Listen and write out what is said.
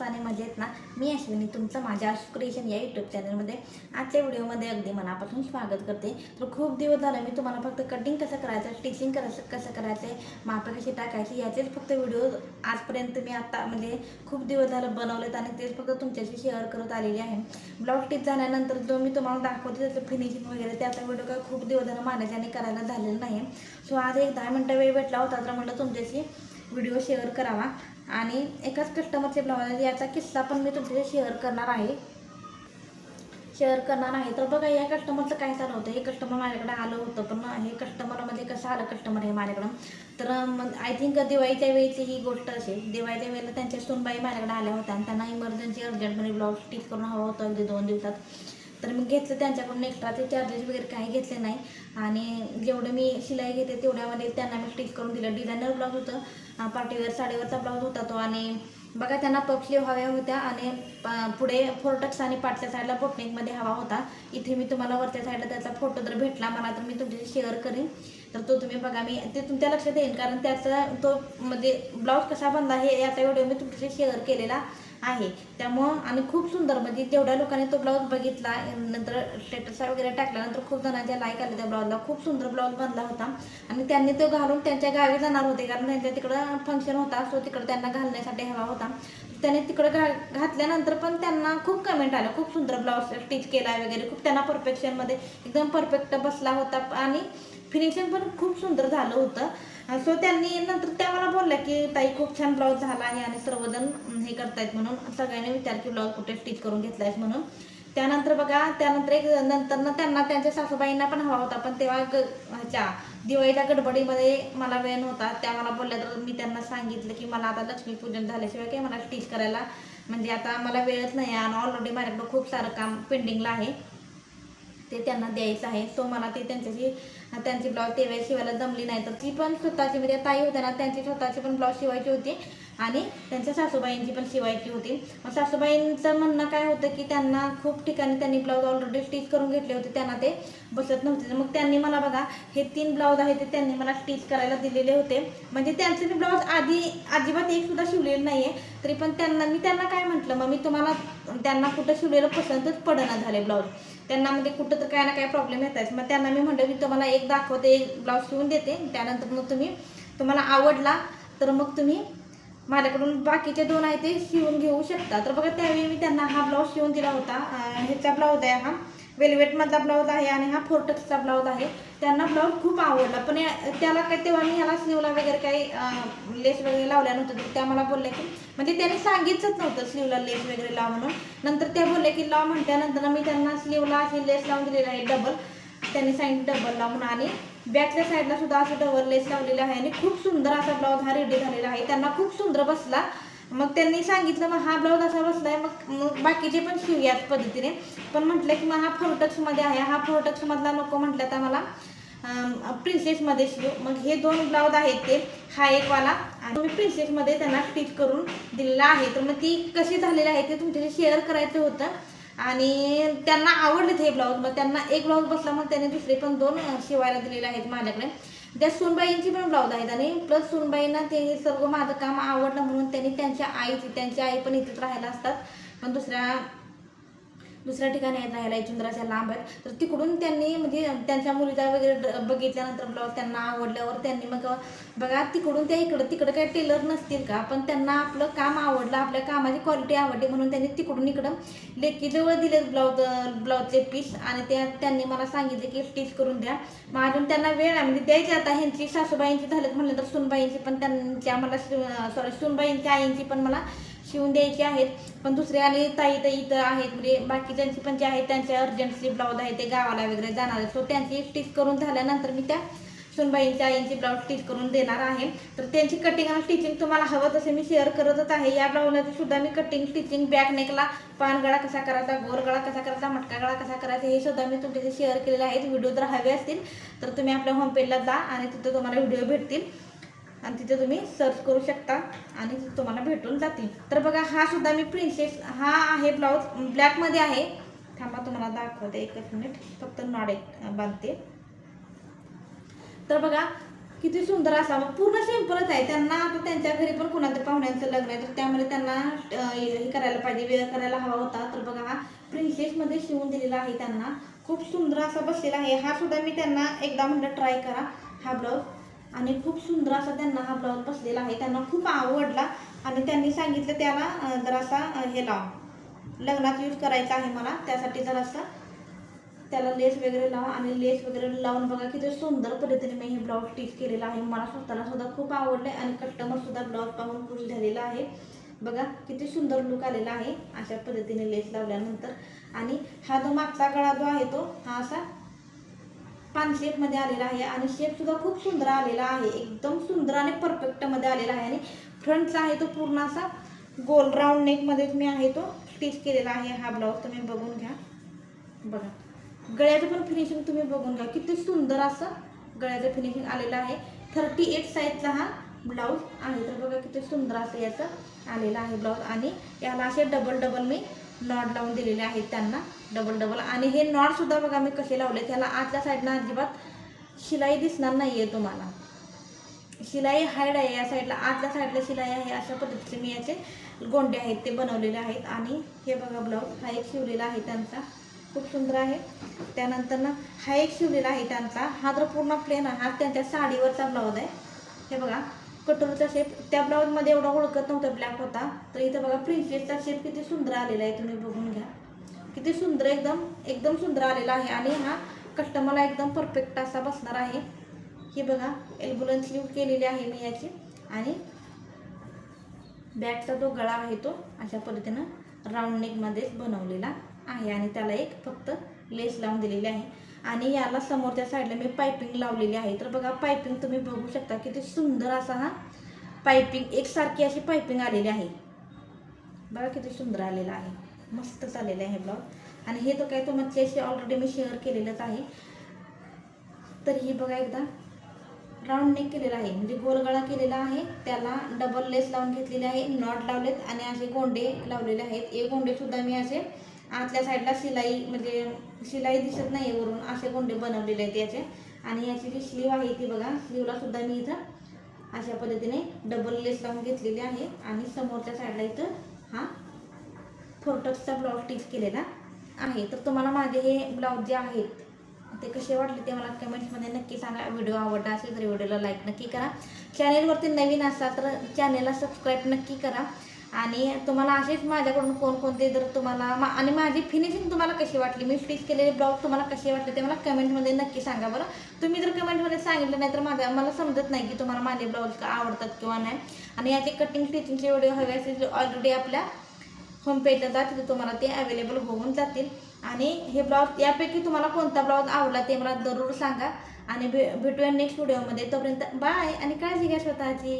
आणि मजेत ना. मी अश्विनी तुमचं माझ्या आशू क्रिएशन या यूट्यूब चॅनलमध्ये आजच्या व्हिडिओमध्ये अगदी मनापासून स्वागत करते. तर खूप दिवस झाले मी तुम्हाला फक्त कटिंग कसं करायचं, स्टिचिंग कसं करायचं, मापं कशी टाकायची याचेच फक्त व्हिडिओ आजपर्यंत मी आता म्हणजे खूप दिवस झालं बनवलेत आणि तेच फक्त तुमच्याशी शेअर करत आलेले आहे. ब्लाऊज स्टिच झाल्यानंतर जो मी तुम्हाला दाखवते त्याचं फिनिशिंग वगैरे त्याचा व्हिडिओ काय खूप दिवस झालं माझ्याने करायला झालेलं नाही. सो आज एक 10 मिनटं वेळ भेटला होता तर म्हटलं तुमच्याशी व्हिडिओ शेअर करावा. आणि एकाच कस्टमरचे ब्लाऊज याचा किस्सा पण मी तुमच्याशी शेअर करणार आहे. तर बघा या कस्टमरचं काय झालं होतं. हे कस्टमर माझ्याकडे आलं होतं, पण हे कस्टमरमध्ये कसं आलं कस्टमर हे माझ्याकडं, तर आय थिंक दिवाळीच्या वेळेची ही गोष्ट असेल. दिवाळीच्या वेळेला त्यांच्या सूनबाई माझ्याकडे आल्या होत्या आणि त्यांना इमर्जन्सी अर्जंटमध्ये ब्लाऊज स्टिच करून हवं होतं अगदी 2 दिवसात. तर मी घेतलं त्यांच्याकडून, एक्स्ट्राचे चार्जेस वगैरे काही घेतले नाही आणि जेवढं मी शिलाई घेते तेवढ्यामध्ये त्यांना मी स्टिच करून दिलं. डिझायनर ब्लाऊज होतं, पार्टीवेअर साडीवरचा ब्लाऊज होता तो. आणि बघा त्यांना पफ स्लीव हव्या होत्या आणि पुढे फोरटक्स आणि पाठच्या साईडला बोटनेकमध्ये हवा होता. इथे मी तुम्हाला वरच्या साईडला त्याचा फोटो जर भेटला मला तर मी तुमच्याशी शेअर करेन, तर तो तुम्ही बघा. मी ते तुमच्या लक्षात येईल कारण त्याचा तो म्हणजे ब्लाऊज कसा बनला हे याचा व्हिडिओ मी तुमच्याशी शेअर केलेला आहे. त्यामुळं आणि खूप सुंदर म्हणजे जेवढ्या लोकांनी तो ब्लाऊज बघितला नंतर स्टेटसला वगैरे टाकल्यानंतर खूप जणांच्या लाईक आले त्या ब्लाऊजला. खूप सुंदर ब्लाऊज बनला होता आणि त्यांनी तो घालून त्यांच्या गावी जाणार होते कारण त्यांच्या तिकडं फंक्शन होता. सो तिकडं त्यांना घालण्यासाठी हवा होता. त्याने तिकडं घातल्यानंतर पण त्यांना खूप कमेंट आलं, खूप सुंदर ब्लाऊज स्टिच केला वगैरे. खूप त्यांना परफेक्शनमध्ये एकदम परफेक्ट बसला होता आणि फिनिशिंग पण खूप सुंदर झालं होतं. सो त्यांनी नंतर त्या मला बोलल्या की ताई खूप छान ब्लाऊज झाला आहे आणि सर्वजण हे करतायत म्हणून सगळ्यांनी विचार की ब्लाऊज कुठे स्टिच करून घेतलायस म्हणून. त्यानंतर बघा त्यानंतर नंतर त्यांना त्यांच्या सासूबाईंना पण हवा होता, पण तेव्हा ह्याच्या दिवाळीच्या गडबडीमध्ये मला वेळ नव्हता. त्या मला बोलल्या तर मी त्यांना सांगितलं की मला आता लक्ष्मीपूजन झाल्याशिवाय काही मला स्टिच करायला म्हणजे आता मला वेळच नाही आणि ऑलरेडी माझ्याकडं खूप सारं काम पेंडिंगला आहे ते त्यांना द्यायचं आहे. सो मला ते त्यांची ब्लाऊज तेवेळेस शिवायला जमली नाही, तर ती पण स्वतःची म्हणजे ताई होत्या ना त्यांची स्वतःची पण ब्लाऊज शिवायची होती आणि त्यांच्या सासूबाईंची पण शिवायची होती. मग सासूबाईंचं म्हणणं काय होतं की त्यांना खूप ठिकाणी त्यांनी ब्लाऊज ऑलरेडी स्टिच करून घेतले होते, त्यांना ते बसत नव्हते. मग त्यांनी मला बघा हे 3 ब्लाऊज आहेत ते त्यांनी मला स्टिच करायला दिलेले होते. म्हणजे त्यांचे मी ब्लाऊज आधी अजिबात एक सुद्धा शिवलेलं नाही आहे, तरी पण मी त्यांना काय म्हटलं, मग मी तुम्हाला त्यांना कुठं शिवलेलं पसंतच पडना झाले ब्लाऊज. त्यांना म्हणजे कुठं तर काय ना काय प्रॉब्लेम येत आहे. मग त्यांना मी म्हटलं की तुम्हाला एक दाखवते, एक ब्लाऊज शिवून देते, त्यानंतर मग तुम्हाला आवडला तर मग तुम्ही माझ्याकडून बाकीचे 2 आहे ते शिवून घेऊ शकता. तर बघा त्यावेळी मी त्यांना हा ब्लाऊज शिवून दिला होता. ह्याचा ब्लाऊज आहे, हा वेलवेटमधला ब्लाऊज आहे आणि हा फोरटक्सचा ब्लाऊज आहे. त्यांना ब्लाऊज खूप आवडला, पण त्याला काय तेव्हा मी ह्याला स्लीवला वगैरे काही लेस वगैरे लावल्या नव्हत्या. तर त्या मला बोलल्या की म्हणजे त्यांनी सांगितलंच नव्हतं स्लीवला लेस वगैरे लाव म्हणून. नंतर त्या बोलल्या की लाव म्हटल्यानंतर मी त्यांना स्लीवला अशी लेस लावून दिलेली आहे डबल. त्यांनी सांगितलं डबल लावून आणि बॅकच्या साईडला सुद्धा असं डबल लेस लावलेलं आहे आणि खूप सुंदर असा ब्लाऊज हा रेडी झालेला आहे. त्यांना खूप सुंदर बसला. मग त्यांनी सांगितलं मग हा ब्लाऊज असा बसलाय मग बाकीचे पण शिवूयाच पद्धतीने. पण म्हटलं की मग हा फोरटक्समध्ये आहे, हा फोरटक्समधला नको म्हटलं तर मला प्रिन्सेसमध्ये शिव. मग हे 2 ब्लाऊज आहेत ते, हा एक वाला आणि मी प्रिन्सेसमध्ये त्यांना स्टिच करून दिलेला आहे. तर मग ती कशी झालेली आहे ते तुमच्याशी शेअर करायचं होतं आणि त्यांना आवडलेत हे ब्लाऊज. मग त्यांना एक ब्लाऊज बसला मग त्याने दुसरे पण 2 शिवायला दिलेले आहेत माझ्याकडे. त्या सूनबाईंची पण ब्लाऊज आहेत आणि प्लस सूनबाईंना ते हे सर्व माझं काम आवडलं म्हणून त्यांनी त्यांची आई पण इथेच राहायला असतात, पण दुसऱ्या ठिकाणी आहेत राहायला, इचुंद्राच्या लांब आहेत. तर तिकडून त्यांनी म्हणजे त्यांच्या मुलीचा वगैरे बघितल्यानंतर ब्लाऊज त्यांना आवडल्यावर त्यांनी मग बघा तिकडून त्या तिकडं काही टेलर नसतील का, पण त्यांना आपलं काम आवडलं, आपल्या कामाची क्वालिटी आवडली म्हणून त्यांनी तिकडून इकडं लेकीजवळ दिले ब्लाऊजचे पीस आणि त्यांनी मला सांगितले की स्टिच करून द्या. मग अजून त्यांना वेळ आहे म्हणजे द्यायची. आता ह्यांची सासूबाईंची झालेत म्हणलं तर सूनबाईंची पण त्यांच्या मला सूनबाईंच्या आईंची पण मला शिवून द्यायची आहेत. पण दुसरे आणि ताई इथं आहेत म्हणजे बाकीच्यांची पण जे आहेत त्यांचे अर्जंटली ब्लाऊज आहे ते गावाला वगैरे जाणार आहेत. सो त्यांची स्टिच करून झाल्यानंतर मी त्या सूनबाईंच्या आईंची ब्लाऊज स्टिच करून देणार आहे. तर त्यांची कटिंग आणि स्टिचिंग तुम्हाला हवं तसे मी शेअर करतच आहे. या ब्लाऊजची सुद्धा मी कटिंग स्टिचिंग बॅक नेकला पानगळा कसा करायचा, गोरगळा कसा करायचा, मटका गळा कसा करायचा हे सुद्धा मी तुमच्याशी शेअर केलेले आहेत. व्हिडिओ जर हवे असतील तर तुम्ही आपल्या होमपेजला जा आणि तिथं तुम्हाला व्हिडिओ भेटतील आणि तिथे तुम्ही सर्च करू शकता आणि तुम्हाला भेटून जातील. तर बघा हा सुद्धा मी प्रिन्सेस हा आहे ब्लाऊज ब्लॅकमध्ये आहे. थांबा तुम्हाला दाखवते, एकच मिनिट फक्त नॉड बांधते. तर बघा किती सुंदर असावं. पूर्ण सिंपलच आहे. त्यांना आता त्यांच्या घरी पण कुणाच्या पाहुण्यांचं लग्न आहे, तर त्यामुळे त्यांना हे करायला पाहिजे, वेळ करायला हवा होता. तर बघा हा प्रिन्सेसमध्ये शिवून दिलेला आहे त्यांना. खूप सुंदर असा बसलेला आहे. हा सुद्धा मी त्यांना एकदा म्हटलं ट्राय करा हा ब्लाऊज, आणि खूप सुंदर असा त्यांना हा ब्लाऊज बसलेला आहे. त्यांना खूप आवडला आणि त्यांनी सांगितलं त्याला जरासा हे लाव, लग्नात यूज करायचा आहे मला, त्यासाठी जरासा त्याला लेस वगैरे लावा. आणि लेस वगैरे लावून बघा किती सुंदर पद्धतीने मी हे ब्लाऊज स्टिच केलेला आहे. मला स्वतःला सुद्धा खूप आवडले आणि कस्टमर सुद्धा ब्लाऊज पाहून खुश झालेला आहे. बघा किती सुंदर लुक आलेला आहे अशा पद्धतीने लेस लावल्यानंतर. आणि हा जो मागचा गळा जो आहे तो हा असा पान शेपमध्ये आलेला आहे आणि शेप सुद्धा खूप सुंदर आलेला आहे. एकदम सुंदर आणि परफेक्टमध्ये आलेला आहे. आणि फ्रंटचा आहे तो पूर्ण असा गोल राऊंड नेकमध्ये मी आहे तो स्टिच केलेला आहे हा ब्लाऊज. तुम्ही बघून घ्या. बघा गळ्याचं पण फिनिशिंग तुम्ही बघून घ्या, किती सुंदर असं गळ्याचं फिनिशिंग आलेलं आहे. 38 साईजचा हा ब्लाऊज आहे. तर बघा किती सुंदर असं याचं आलेलं आहे ब्लाऊज. आणि याला असे डबल डबल मी नॉट लावून दिलेले आहेत त्यांना, डबल डबल. आणि हे नॉट सुद्धा बघा मी कसे लावले, त्याला आतल्या साईडनं अजिबात शिलाई दिसणार नाही आहे तुम्हाला. शिलाई हाईड आहे या साईडला, आतल्या साईडला शिलाई आहे. अशा पद्धतीचे मी याचे गोंडे आहेत ते बनवलेले आहेत. आणि हे बघा ब्लाऊज हा एक शिवलेला आहे त्यांचा, खूप सुंदर आहे. त्यानंतर ना हा एक शिवलेला आहे त्यांचा. हा तर पूर्ण प्लेन आहे, हा त्यांच्या साडीवरचा ब्लाऊज आहे. हे बघा कटोरीचा शेप त्या ब्लाऊजमध्ये एवढा ओळखत नव्हता, ब्लॅक होता. तर इथं बघा प्रिन्सेसचा शेप किती सुंदर आलेला आहे, तुम्ही बघून घ्या. किती सुंदर, एकदम एकदम सुंदर आलेला आहे. आणि हा कस्टमरला एकदम परफेक्ट असा बसणार आहे. हे बघा एल्बो स्लीव केलेली आहे मी याची. आणि बॅकचा जो गळा आहे तो अशा पद्धतीनं राऊंड नेकमध्येच बनवलेला आहे. आणि त्याला एक फक्त लेस लावून दिलेली आहे. आणि याला समोरच्या साईडला मी पायपिंग लावलेली आहे. तर बघा पायपिंग तुम्ही बघू शकता, किती सुंदर असा हा पायपिंग, एकसारखी अशी पायपिंग आलेली आहे. बघा किती सुंदर आलेला आहे, मस्तच आलेलं आहे ब्लाऊज. आणि हे तर काय तुमच्याशी ऑलरेडी मी शेअर केलेलंच आहे. तर ही बघा एकदा राऊंड नेक केलेला आहे, म्हणजे गोल गळा केलेला आहे, त्याला डबल लेस लावून घेतलेले आहे, नॉट लावलेत आणि असे गोंडे लावलेले आहेत. एक गोंडे सुद्धा मी असे आतल्या साईडला शिलाई, म्हणजे शिलाई दिसत नाही वरून, असे गोंडे बनवलेले आहेत याचे. आणि याची जी स्लीव आहे ती बघा, स्लीवला सुद्धा मी इथं अशा पद्धतीने डबल लेस लावून घेतलेली आहे. आणि समोरच्या साईडला इथं हा फोर्टक्सचा ब्लाऊज स्टिच केलेला आहे. तर तुम्हाला माझे हे ब्लाऊज जे आहेत ते कसे वाटले ते मला कमेंट्समध्ये नक्की सांगा. व्हिडिओ आवडला असेल तर व्हिडिओला लाईक नक्की करा. चॅनेलवरती नवीन असाल तर चॅनेलला सबस्क्राईब नक्की करा. आणि तुम्हाला असेच माझ्याकडून कोणकोणते जर तुम्हाला आणि माझी फिनिशिंग तुम्हाला कशी वाटली, मी स्टिच केलेले ब्लाऊज तुम्हाला कसे वाटले ते मला कमेंटमध्ये नक्की सांगा बरं. तुम्ही जर कमेंटमध्ये सांगितलं नाही तर मला समजत नाही की तुम्हाला माझे ब्लाऊज आवडतात किंवा नाही. आणि याचे कटिंग स्टिचिंगचे व्हिडिओ हवे असेल ऑलरेडी आपल्या होम पेजला जा, तिथे तुम्हाला ते अवेलेबल होऊन जातील. आणि हे ब्लाऊज यापैकी तुम्हाला कोणता ब्लाऊज आवडला ते मला जरूर सांगा. आणि भेटूया नेक्स्ट व्हिडिओमध्ये. तोपर्यंत बाय आणि काळजी घ्या स्वतःची.